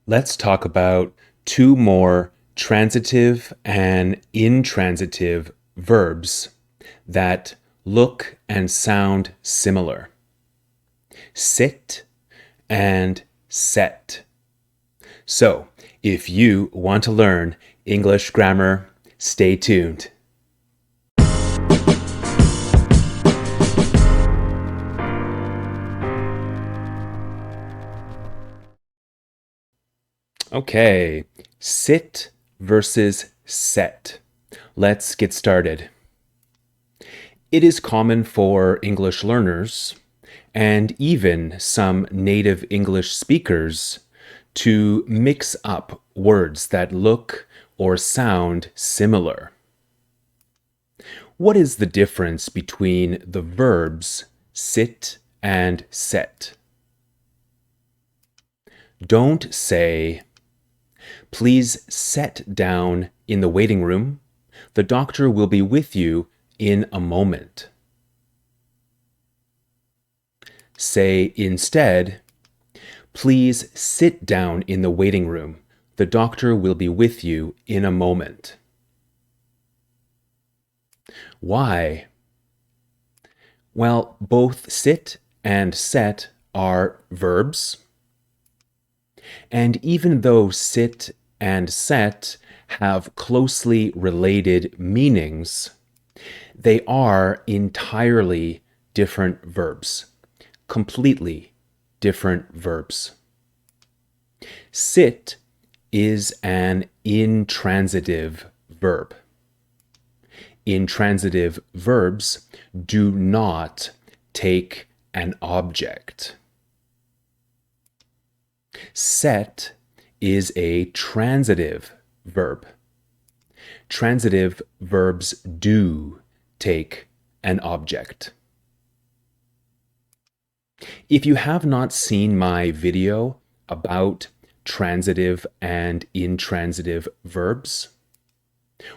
Let's talk about two more transitive and intransitive verbs that look and sound similar. Sit and set. So, if you want to learn English grammar, stay tuned. Okay, sit versus set. Let's get started. It is common for English learners and even some native English speakers to mix up words that look or sound similar. What is the difference between the verbs sit and set? Don't say, "Please set down in the waiting room. The doctor will be with you in a moment." Say instead, "Please sit down in the waiting room. The doctor will be with you in a moment." Why? Well, both sit and set are verbs. And even though sit and set have closely related meanings, they are entirely different verbs, completely different verbs. Sit is an intransitive verb. Intransitive verbs do not take an object. Set is a transitive verb. Transitive verbs do take an object. If you have not seen my video about transitive and intransitive verbs,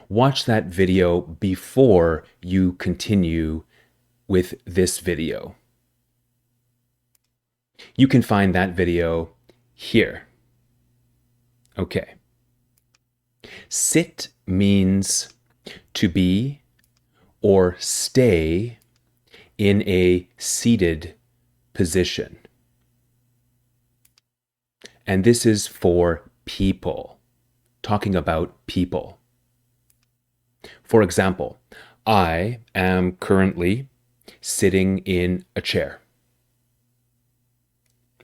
watch that video before you continue with this video. You can find that video here. Okay. Sit means to be or stay in a seated position. And this is for people, talking about people. For example, I am currently sitting in a chair.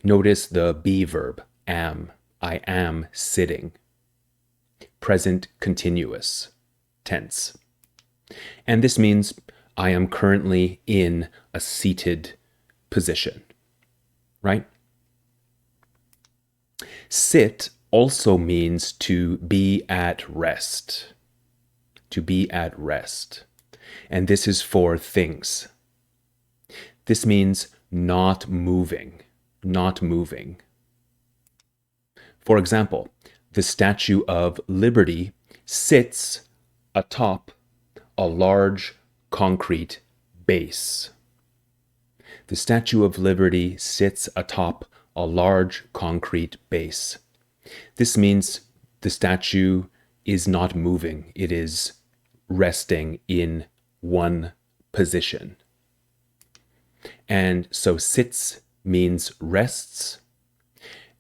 Notice the be verb, am. I am sitting. Present continuous tense. And this means I am currently in a seated position, right? Sit also means to be at rest. To be at rest. And this is for things. This means not moving. Not moving. For example, the Statue of Liberty sits atop a large concrete base. The Statue of Liberty sits atop a large concrete base. This means the statue is not moving. It is resting in one position. And so sits means rests.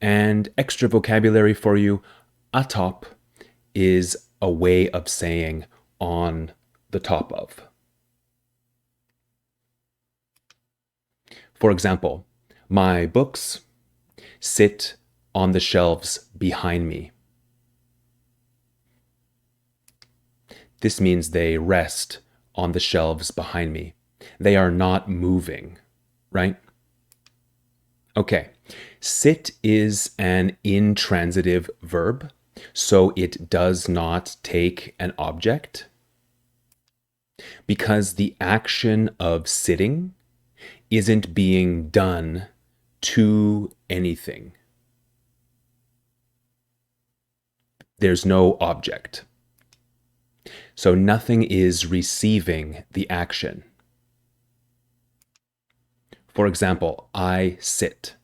And extra vocabulary for you, atop is a way of saying on the top of. For example, my books sit on the shelves behind me. This means they rest on the shelves behind me. They are not moving, right? Okay, sit is an intransitive verb, so it does not take an object. Because the action of sitting isn't being done to anything. There's no object. So nothing is receiving the action. For example, I sit.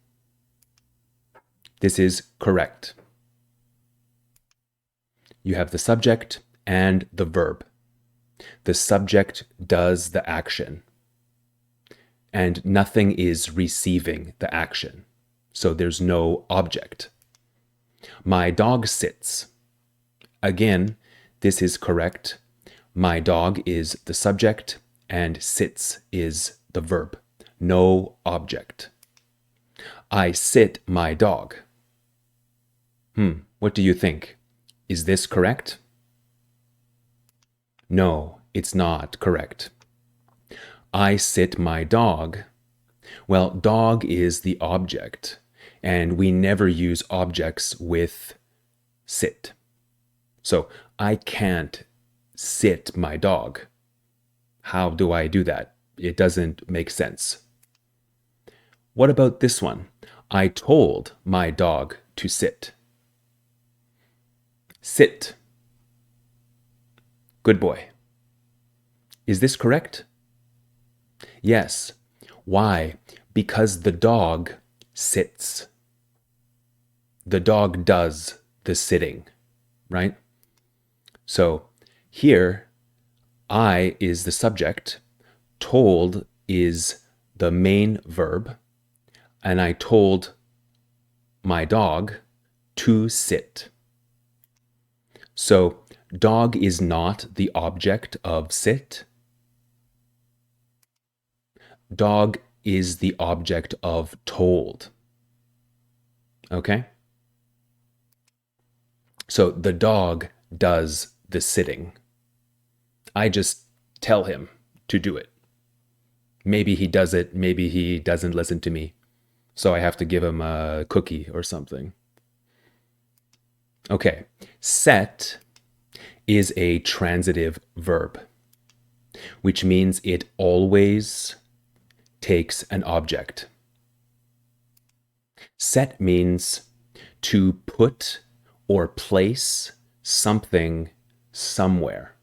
This is correct. you have the subject and the verb. The subject does the action, and nothing is receiving the action. So there's no object. My dog sits. Again, this is correct. My dog is the subject and sits is the verb. No object. I sit my dog. What do you think? Is this correct? No, it's not correct. I sit my dog. Well, dog is the object, and we never use objects with sit. So I can't sit my dog. How do I do that? It doesn't make sense. What about this one? I told my dog to sit. Sit. Good boy. Is this correct? Yes. Why? Because the dog sits. The dog does the sitting, right? So here, I is the subject, told is the main verb, and I told my dog to sit. So dog is not the object of sit. Dog is the object of told. Okay? So the dog does the sitting. I just tell him to do it. Maybe he does it, maybe he doesn't listen to me. So I have to give him a cookie or something. Okay, set is a transitive verb, which means it always takes an object. Set means to put or place something somewhere.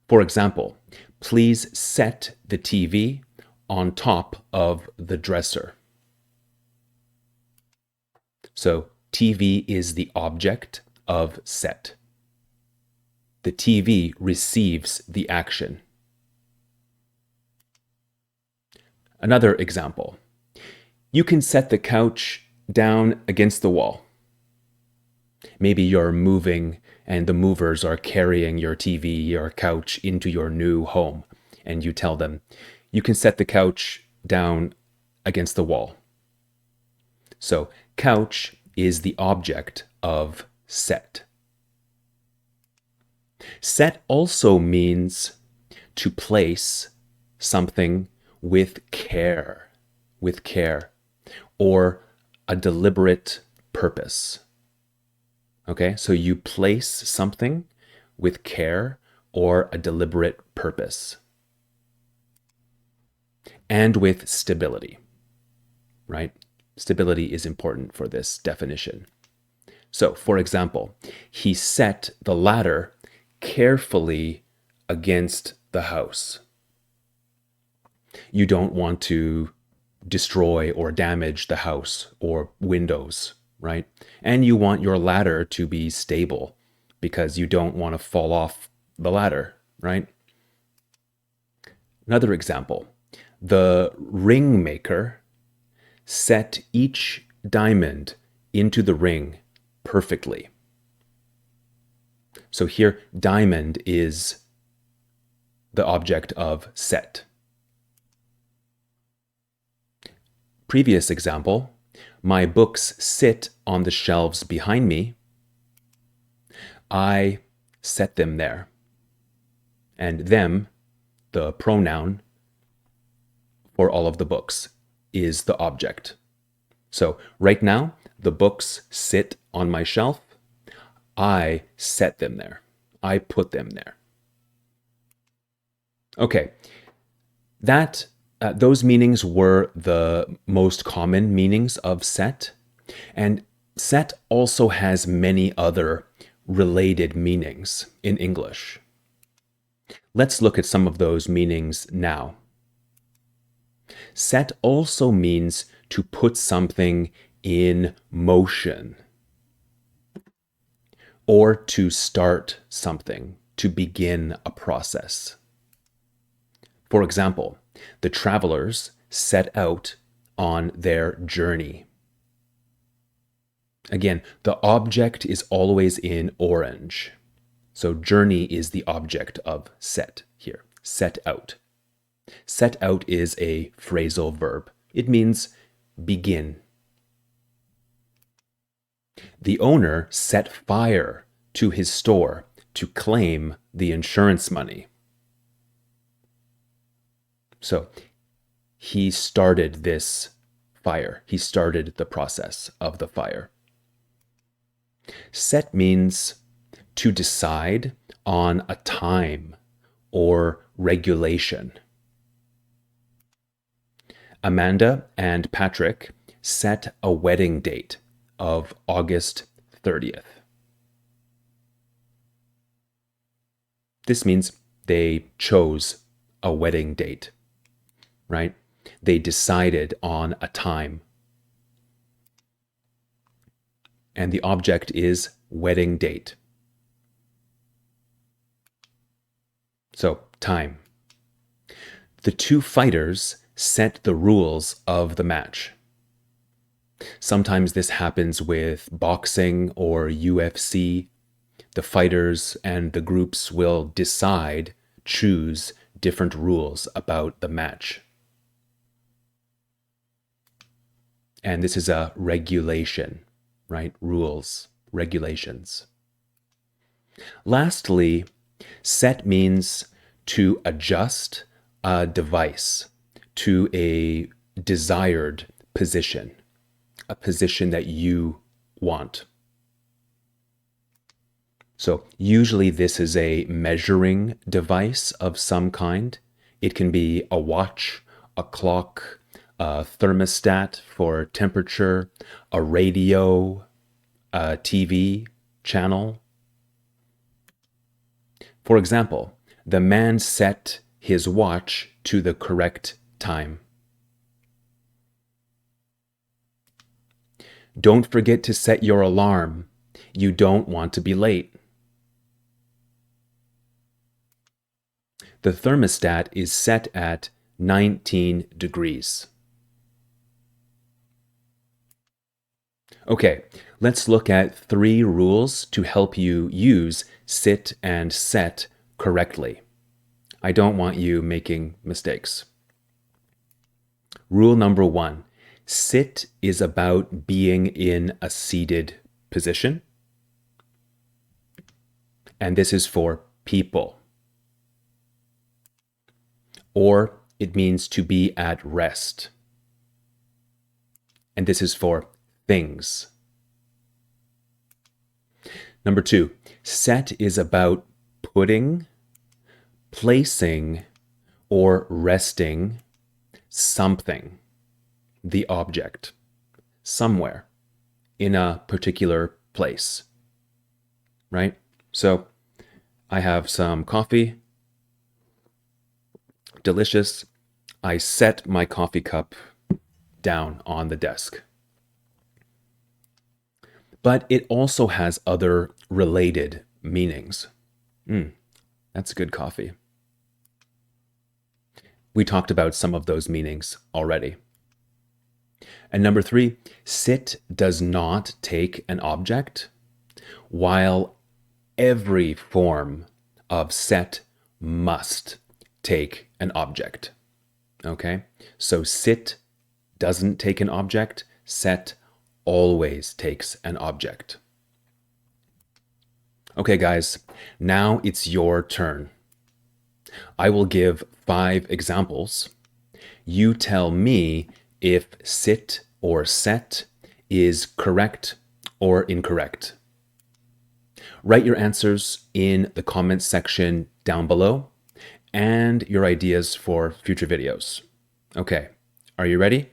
For example, please set the TV on top of the dresser. So TV is the object of set. The TV receives the action. Another example. You can set the couch down against the wall. Maybe you're moving and the movers are carrying your TV or couch into your new home, and you tell them, you can set the couch down against the wall. So couch is the object of set. Set also means to place something with care, or a deliberate purpose. Okay, so you place something with care or a deliberate purpose. And with stability, right? Stability is important for this definition. So, for example, he set the ladder carefully against the house. You don't want to destroy or damage the house or windows, right? And you want your ladder to be stable because you don't want to fall off the ladder, right? Another example, the ring maker set each diamond into the ring perfectly. So here, diamond is the object of set. Previous example, my books sit on the shelves behind me. I set them there. And them, the pronoun for all of the books, is the object. So right now, the books sit on my shelf. I set them there. I put them there. Okay, those meanings were the most common meanings of set. And set also has many other related meanings in English. Let's look at some of those meanings now. Set also means to put something in motion. or to start something, to begin a process. For example, the travelers set out on their journey. Again, the object is always in orange. So journey is the object of set here. Set out. Set out is a phrasal verb. It means begin. The owner set fire to his store to claim the insurance money. So he started this fire. He started the process of the fire. Set means to decide on a time or regulation. Amanda and Patrick set a wedding date of August 30th. This means they chose a wedding date, right? They decided on a time. And the object is wedding date. So, time. The two fighters set the rules of the match. Sometimes this happens with boxing or UFC. The fighters and the groups will choose different rules about the match. And this is a regulation, right? Rules, regulations. Lastly, set means to adjust a device to a desired position, a position that you want. So usually this is a measuring device of some kind. It can be a watch, a clock, a thermostat for temperature, a radio, a TV channel. For example, the man set his watch to the correct time. Don't forget to set your alarm. You don't want to be late. The thermostat is set at 19 degrees. Okay, let's look at 3 rules to help you use sit and set correctly. I don't want you making mistakes. Rule number 1, sit is about being in a seated position. And this is for people. Or it means to be at rest. And this is for things. Number 2, set is about putting, placing, or resting something, the object, somewhere in a particular place, right? So I have some coffee, delicious. I set my coffee cup down on the desk. But it also has other related meanings. That's good coffee. We talked about some of those meanings already. And number 3, sit does not take an object, while every form of set must take an object. Okay? So sit doesn't take an object, set always takes an object. Okay, guys, now it's your turn. I will give 5 examples. You tell me if sit or set is correct or incorrect. Write your answers in the comments section down below and your ideas for future videos. Okay, are you ready?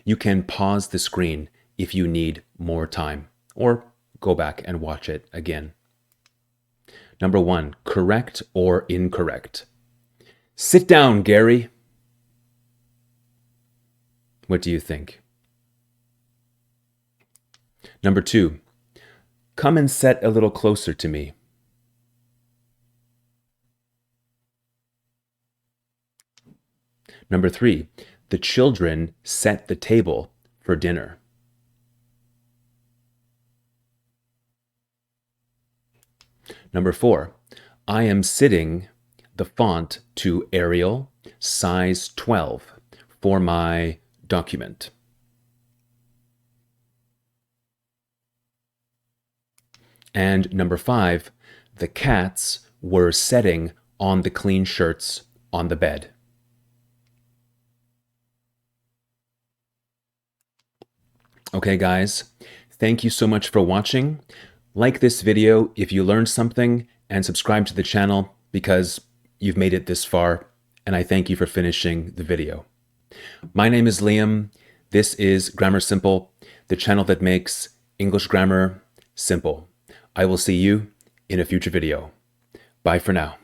You can pause the screen if you need more time, or go back and watch it again. Number 1, correct or incorrect? Sit down, Gary. What do you think? Number 2, Come and set a little closer to me. Number 3, the children set the table for dinner. Number 4, I am sitting the font to Arial size 12 for my document. And number 5, the cats were setting on the clean shirts on the bed. Okay, guys, thank you so much for watching. Like this video if you learned something, and subscribe to the channel because you've made it this far, and I thank you for finishing the video. My name is Liam. This is Grammar Simple, the channel that makes English grammar simple. I will see you in a future video. Bye for now.